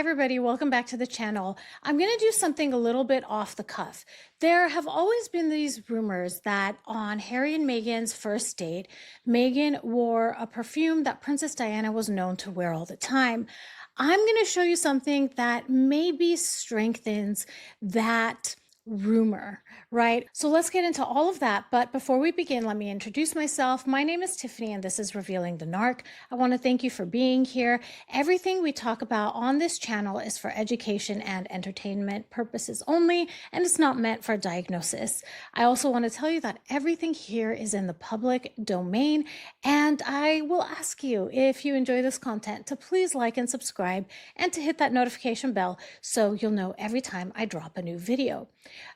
everybody, welcome back to the channel. I'm going to do something a little bit off the cuff. There have always been these rumors that on Harry and Meghan's first date, Meghan wore a perfume that Princess Diana was known to wear all the time. I'm going to show you something that maybe strengthens that rumor, right? So let's get into all of that. But before we begin, let me introduce myself. My name is Tiffany, and this is Revealing the Narc. I want to thank you for being here. Everything we talk about on this channel is for education and entertainment purposes only, and it's not meant for diagnosis. I also want to tell you that everything here is in the public domain, and I will ask you, if you enjoy this content, to please like and subscribe and to hit that notification bell so you'll know every time I drop a new video.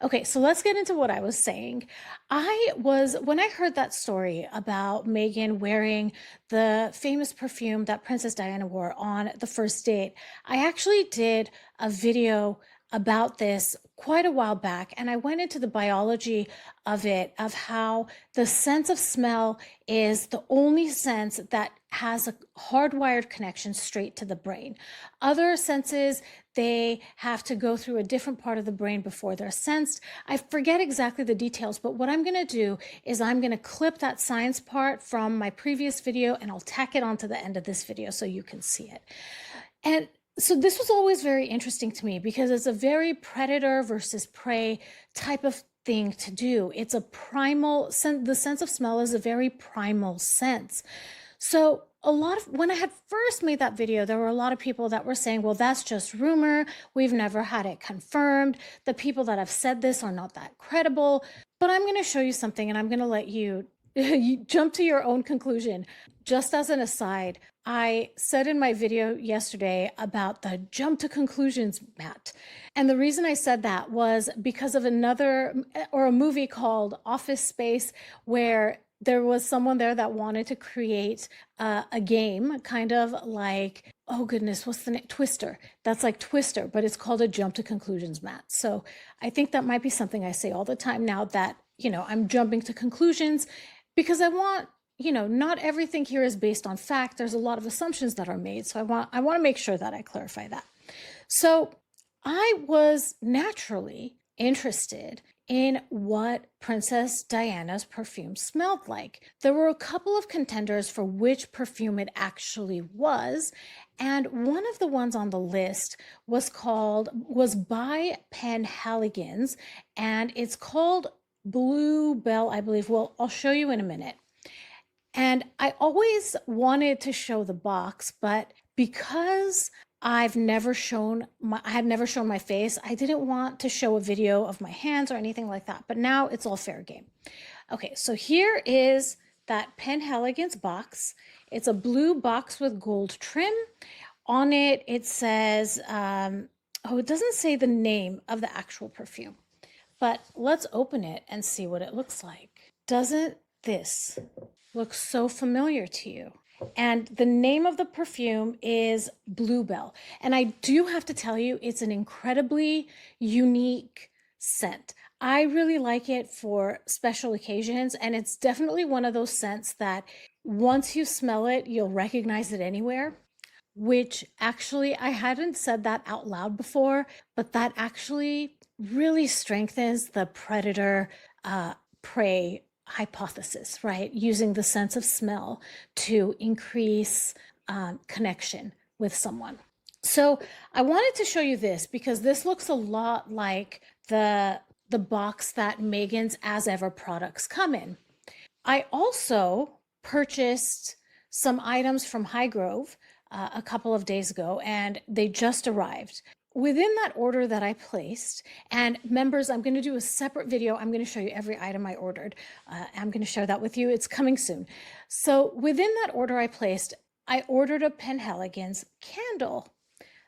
Okay, so let's get into what I was saying. When I heard that story about Meghan wearing the famous perfume that Princess Diana wore on the first date, I actually did a video about this quite a while back, and I went into the biology of it, of how the sense of smell is the only sense that has a hardwired connection straight to the brain. Other senses, they have to go through a different part of the brain before they're sensed. I forget exactly the details, but what I'm going to do is I'm going to clip that science part from my previous video and I'll tack it onto the end of this video so you can see it. And so this was always very interesting to me because it's a very predator versus prey type of thing to do. It's a primal sense. The sense of smell is a very primal sense. So when I had first made that video, there were a lot of people that were saying, well, that's just rumor. We've never had it confirmed. The people that have said this are not that credible. But I'm going to show you something, and I'm going to let you you jump to your own conclusion. Just as an aside, I said in my video yesterday about the jump to conclusions mat. And the reason I said that was because of a movie called Office Space, where there was someone there that wanted to create a game, kind of like, oh goodness, what's the name? Twister. That's like Twister, but it's called a jump to conclusions mat. So I think that might be something I say all the time now that, I'm jumping to conclusions, because I want, not everything here is based on fact. There's a lot of assumptions that are made. So I want to make sure that I clarify that. So I was naturally interested in what Princess Diana's perfume smelled like. There were a couple of contenders for which perfume it actually was, and one of the ones on the list was by Penhaligon's, and it's called Bluebell, I believe. Well, I'll show you in a minute. And I always wanted to show the box, but because I had never shown my face, I didn't want to show a video of my hands or anything like that. But now it's all fair game. Okay, so here is that Penhaligon's box. It's a blue box with gold trim. On it, it says, it doesn't say the name of the actual perfume. But let's open it and see what it looks like. Doesn't this look so familiar to you? And the name of the perfume is Bluebell. And I do have to tell you, it's an incredibly unique scent. I really like it for special occasions, and it's definitely one of those scents that once you smell it, you'll recognize it anywhere. Which actually, I hadn't said that out loud before, but that actually really strengthens the predator-prey hypothesis, right? Using the sense of smell to increase connection with someone. So I wanted to show you this because this looks a lot like the box that Meghan's As Ever products come in. I also purchased some items from Highgrove a couple of days ago, and they just arrived. Within that order that I placed, and members, I'm going to do a separate video. I'm going to show you every item I ordered. I'm going to share that with you. It's coming soon. So within that order I placed, I ordered a Penhaligon's candle.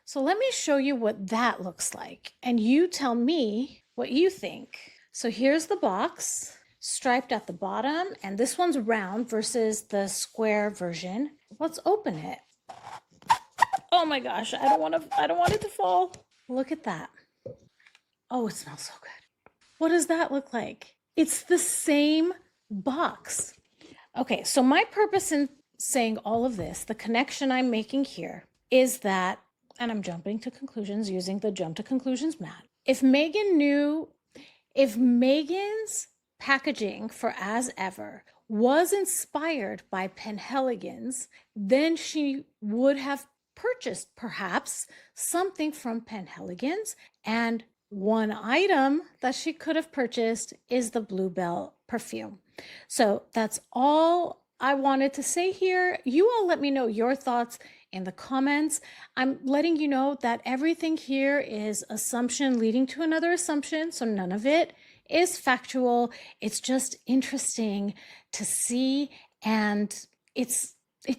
So let me show you what that looks like, and you tell me what you think. So here's the box, striped at the bottom, and this one's round versus the square version. Let's open it. Oh my gosh, I don't want it to fall. Look at that. Oh, it smells so good. What does that look like? It's the same box. Okay, so my purpose in saying all of this, the connection I'm making here, is that and I'm jumping to conclusions using the jump to conclusions mat. If Megan's packaging for As Ever was inspired by Penhaligon's, then she would have purchased perhaps something from Penhaligon's, and one item that she could have purchased is the Bluebell perfume. So that's all I wanted to say here. You all let me know your thoughts in the comments. I'm letting you know that everything here is assumption leading to another assumption, so none of it is factual. It's just interesting to see, and it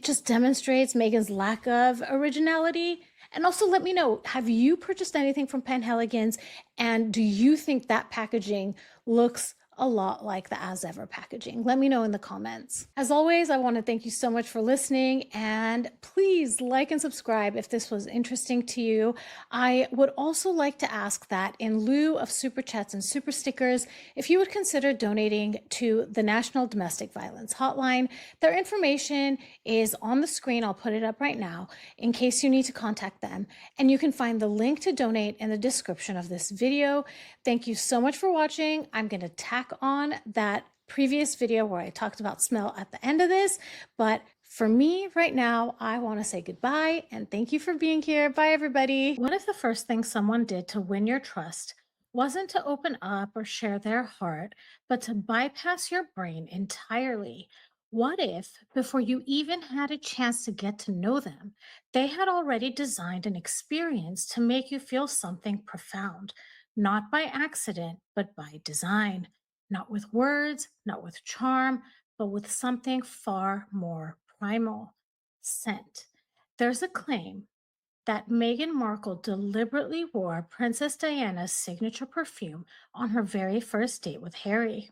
just demonstrates Meghan's lack of originality. And also let me know, have you purchased anything from Penhaligon's, and do you think that packaging looks a lot like the As Ever packaging? Let me know in the comments. As always, I want to thank you so much for listening, and please like and subscribe if this was interesting to you. I would also like to ask that in lieu of super chats and super stickers, if you would consider donating to the National Domestic Violence Hotline. Their information is on the screen. I'll put it up right now in case you need to contact them, and you can find the link to donate in the description of this video. Thank you so much for watching. I'm going to tack on that previous video where I talked about smell at the end of this, but for me right now, I want to say goodbye and thank you for being here. Bye, everybody. What if the first thing someone did to win your trust wasn't to open up or share their heart, but to bypass your brain entirely? What if, before you even had a chance to get to know them, they had already designed an experience to make you feel something profound, not by accident, but by design? Not with words, not with charm, but with something far more primal: scent. There's a claim that Meghan Markle deliberately wore Princess Diana's signature perfume on her very first date with Harry.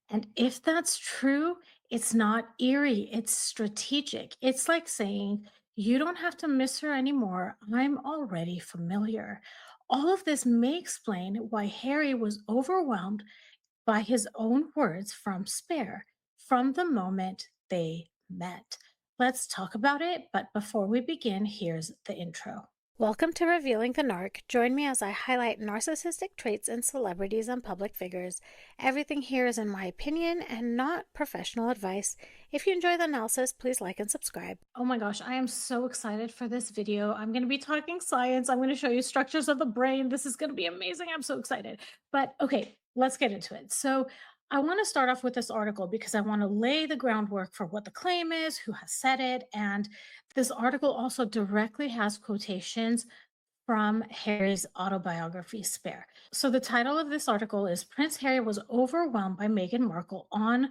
And if that's true, it's not eerie, it's strategic. It's like saying, you don't have to miss her anymore. I'm already familiar. All of this may explain why Harry was overwhelmed by his own words from Spare from the moment they met. Let's talk about it, but before we begin, here's the intro. Welcome to Revealing the Narc. Join me as I highlight narcissistic traits in celebrities and public figures. Everything here is in my opinion and not professional advice. If you enjoy the analysis, please like and subscribe. Oh my gosh, I am so excited for this video. I'm going to be talking science. I'm going to show you structures of the brain. This is going to be amazing. I'm so excited. But okay, let's get into it. So I want to start off with this article because I want to lay the groundwork for what the claim is, who has said it, and this article also directly has quotations from Harry's autobiography, Spare. So the title of this article is Prince Harry was overwhelmed by Meghan Markle on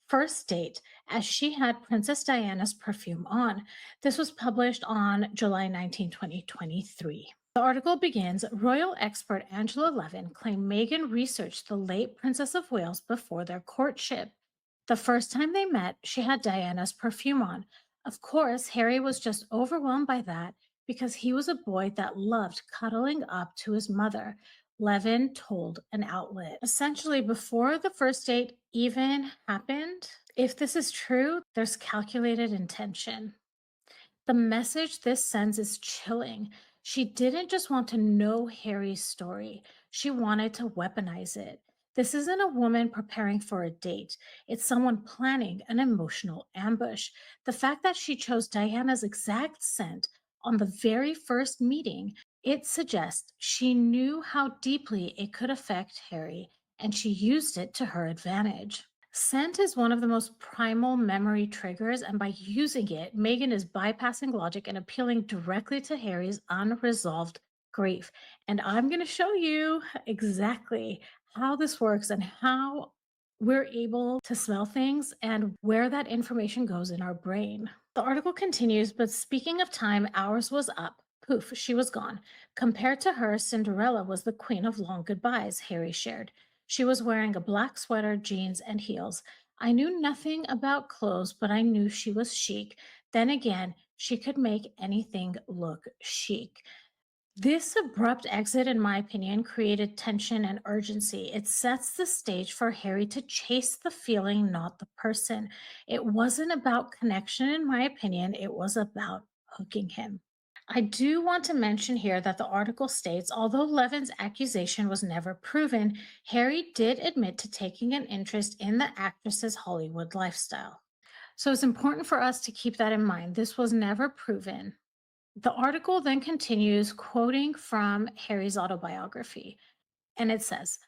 first date as she had Princess Diana's perfume on. This was published on July 19, 2023. The article begins, royal expert Angela Levin claimed Meghan researched the late Princess of Wales before their courtship. The first time they met, she had Diana's perfume on. Of course, Harry was just overwhelmed by that because he was a boy that loved cuddling up to his mother, Levin told an outlet. Essentially, before the first date even happened, if this is true, there's calculated intention. The message this sends is chilling. She didn't just want to know Harry's story, she wanted to weaponize it. This isn't a woman preparing for a date, it's someone planning an emotional ambush. The fact that she chose Diana's exact scent on the very first meeting, it suggests she knew how deeply it could affect Harry, and she used it to her advantage. Scent is one of the most primal memory triggers, and by using it, Meghan is bypassing logic and appealing directly to Harry's unresolved grief. And I'm going to show you exactly how this works and how we're able to smell things and where that information goes in our brain. The article continues, but speaking of time, ours was up. Poof, she was gone. Compared to her, Cinderella was the queen of long goodbyes, Harry shared. She was wearing a black sweater, jeans, and heels. I knew nothing about clothes, but I knew she was chic. Then again, she could make anything look chic. This abrupt exit, in my opinion, created tension and urgency. It sets the stage for Harry to chase the feeling, not the person. It wasn't about connection, in my opinion, it was about hooking him. I do want to mention here that the article states although Levin's accusation was never proven, Harry did admit to taking an interest in the actress's Hollywood lifestyle. So it's important for us to keep that in mind. This was never proven. The article then continues quoting from Harry's autobiography, and it says,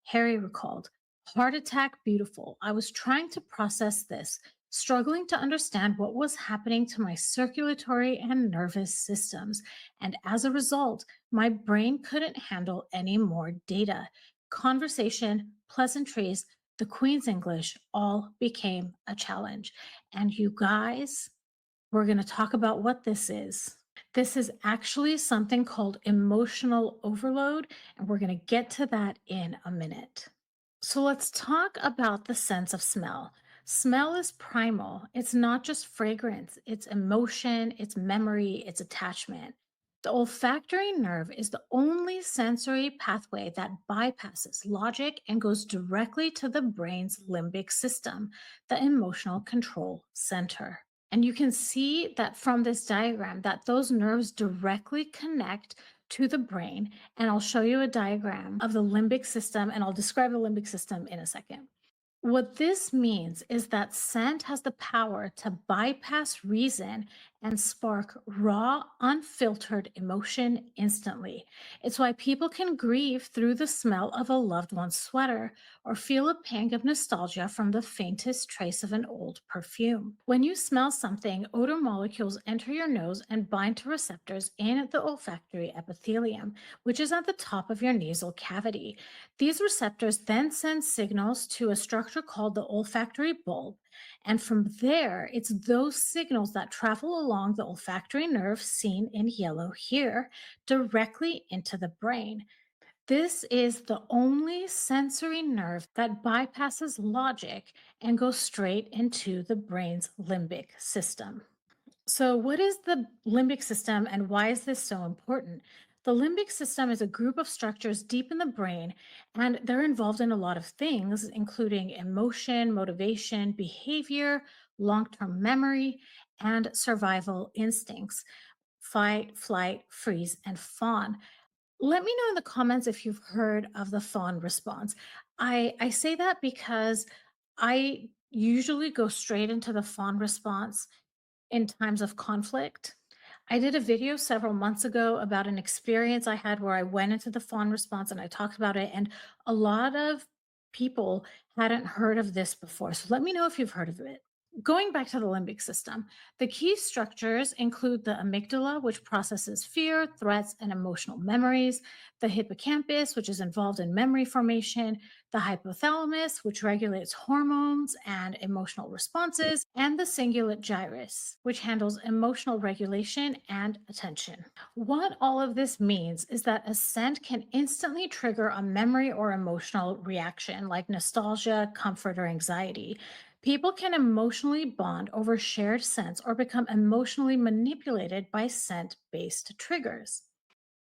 Harry recalled, heart attack, beautiful. I was trying to process this, struggling to understand what was happening to my circulatory and nervous systems. And as a result, my brain couldn't handle any more data. Conversation, pleasantries, the Queen's English all became a challenge. And you guys, we're going to talk about what this is. This is actually something called emotional overload, and we're going to get to that in a minute. So let's talk about the sense of smell. Smell is primal. It's not just fragrance, it's emotion, it's memory, it's attachment. The olfactory nerve is the only sensory pathway that bypasses logic and goes directly to the brain's limbic system, the emotional control center. And you can see that from this diagram that those nerves directly connect to the brain. And I'll show you a diagram of the limbic system and I'll describe the limbic system in a second. What this means is that scent has the power to bypass reason and spark raw, unfiltered emotion instantly. It's why people can grieve through the smell of a loved one's sweater or feel a pang of nostalgia from the faintest trace of an old perfume. When you smell something, odor molecules enter your nose and bind to receptors in the olfactory epithelium, which is at the top of your nasal cavity. These receptors then send signals to a structure called the olfactory bulb. And from there, it's those signals that travel along the olfactory nerve seen in yellow here directly into the brain. This is the only sensory nerve that bypasses logic and goes straight into the brain's limbic system. So, what is the limbic system and why is this so important? The limbic system is a group of structures deep in the brain, and they're involved in a lot of things, including emotion, motivation, behavior, long term memory, and survival instincts fight, flight, freeze, and fawn. Let me know in the comments if you've heard of the fawn response. I say that because I usually go straight into the fawn response in times of conflict. I did a video several months ago about an experience I had where I went into the fawn response and I talked about it, and a lot of people hadn't heard of this before. So let me know if you've heard of it. Going back to the limbic system, the key structures include the amygdala, which processes fear, threats, and emotional memories, the hippocampus, which is involved in memory formation, the hypothalamus, which regulates hormones and emotional responses, and the cingulate gyrus, which handles emotional regulation and attention. What all of this means is that a scent can instantly trigger a memory or emotional reaction like nostalgia, comfort, or anxiety. People can emotionally bond over shared scents or become emotionally manipulated by scent based triggers.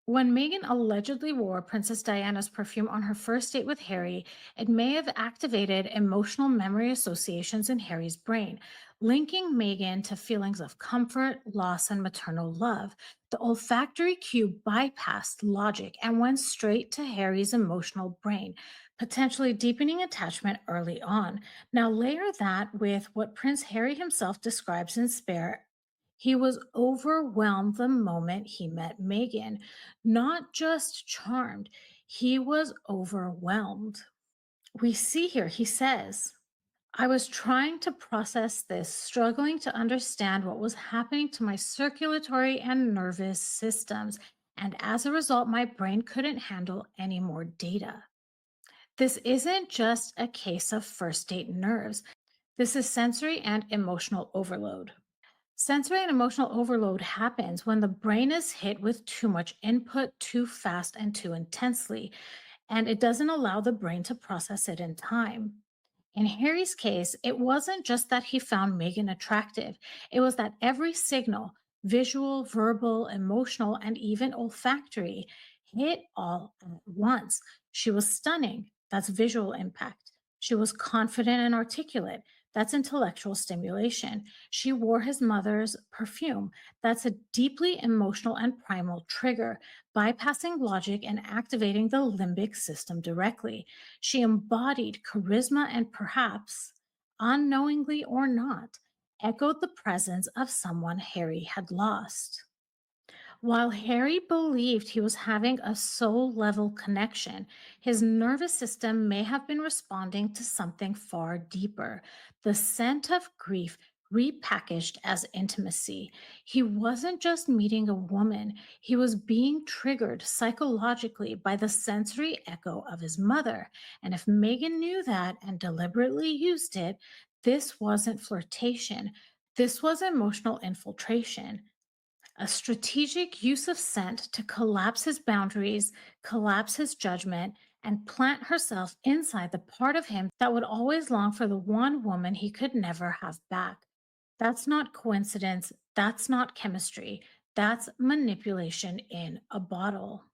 When Meghan allegedly wore Princess Diana's perfume on her first date with Harry, it may have activated emotional memory associations in Harry's brain, linking Meghan to feelings of comfort, loss, and maternal love. The olfactory cue bypassed logic and went straight to Harry's emotional brain, potentially deepening attachment early on. Now, layer that with what Prince Harry himself describes in Spare. He was overwhelmed the moment he met Meghan, not just charmed, he was overwhelmed. We see here, he says, I was trying to process this, struggling to understand what was happening to my circulatory and nervous systems. And as a result, my brain couldn't handle any more data. This isn't just a case of first date nerves. This is sensory and emotional overload. Sensory and emotional overload happens when the brain is hit with too much input too fast and too intensely, and it doesn't allow the brain to process it in time. In Harry's case, it wasn't just that he found Meghan attractive, it was that every signal, visual, verbal, emotional, and even olfactory, hit all at once. She was stunning. That's visual impact. She was confident and articulate. That's intellectual stimulation. She wore his mother's perfume. That's a deeply emotional and primal trigger, bypassing logic and activating the limbic system directly. She embodied charisma and perhaps, unknowingly or not, echoed the presence of someone Harry had lost. While Harry believed he was having a soul level connection, his nervous system may have been responding to something far deeper, the scent of grief repackaged as intimacy. He wasn't just meeting a woman, he was being triggered psychologically by the sensory echo of his mother. And if Megan knew that and deliberately used it, this wasn't flirtation. This was emotional infiltration, a strategic use of scent to collapse his boundaries, collapse his judgment, and plant herself inside the part of him that would always long for the one woman he could never have back. That's not coincidence. That's not chemistry. That's manipulation in a bottle.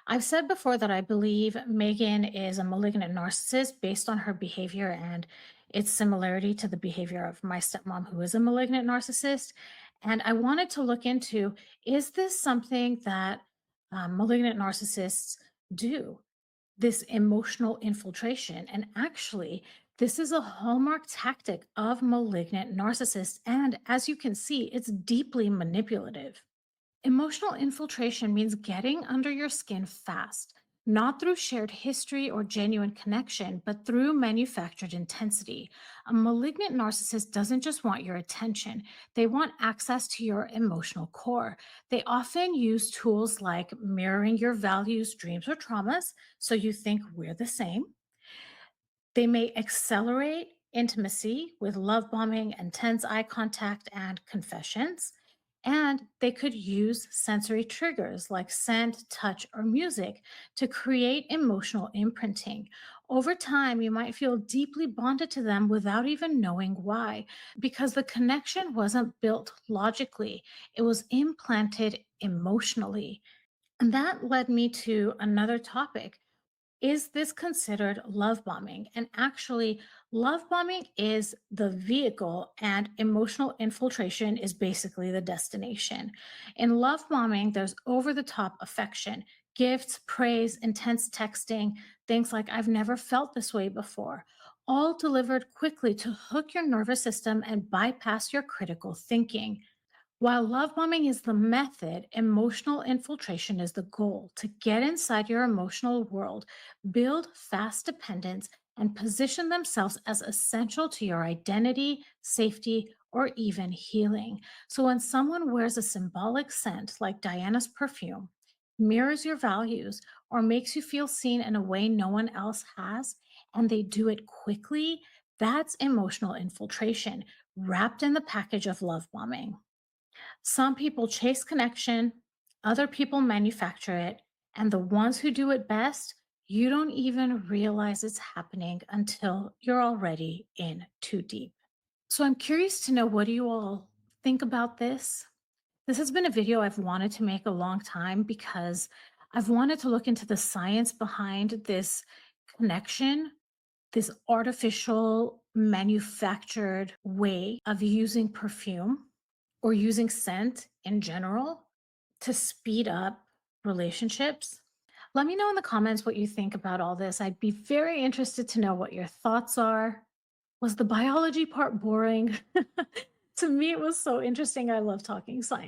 I've said before that I believe Megan is a malignant narcissist based on her behavior and its similarity to the behavior of my stepmom, who is a malignant narcissist. And I wanted to look into, is this something that malignant narcissists do? This emotional infiltration. And actually, this is a hallmark tactic of malignant narcissists. And as you can see, it's deeply manipulative. Emotional infiltration means getting under your skin fast, not through shared history or genuine connection, but through manufactured intensity. A malignant narcissist doesn't just want your attention, they want access to your emotional core. They often use tools like mirroring your values, dreams, or traumas so you think we're the same. They may accelerate intimacy with love bombing, intense eye contact, and confessions. And they could use sensory triggers like scent, touch, or music to create emotional imprinting. Over time, you might feel deeply bonded to them without even knowing why, because the connection wasn't built logically, it was implanted emotionally. And that led me to another topic. Is this considered love bombing? And actually, love bombing is the vehicle, and emotional infiltration is basically the destination. In love bombing, there's over the top affection, gifts, praise, intense texting, things like, I've never felt this way before, all delivered quickly to hook your nervous system and bypass your critical thinking. While love bombing is the method, emotional infiltration is the goal, to get inside your emotional world, build fast dependence, and position themselves as essential to your identity, safety, or even healing. So when someone wears a symbolic scent like Diana's perfume, mirrors your values, or makes you feel seen in a way no one else has, and they do it quickly, that's emotional infiltration wrapped in the package of love bombing. Some people chase connection, other people manufacture it, and the ones who do it best, you don't even realize it's happening until you're already in too deep. So I'm curious to know, what do you all think about this? This has been a video I've wanted to make a long time because I've wanted to look into the science behind this connection, this artificial manufactured way of using perfume or using scent in general to speed up relationships. Let me know in the comments what you think about all this. I'd be very interested to know what your thoughts are. Was the biology part boring? To me, it was so interesting. I love talking science.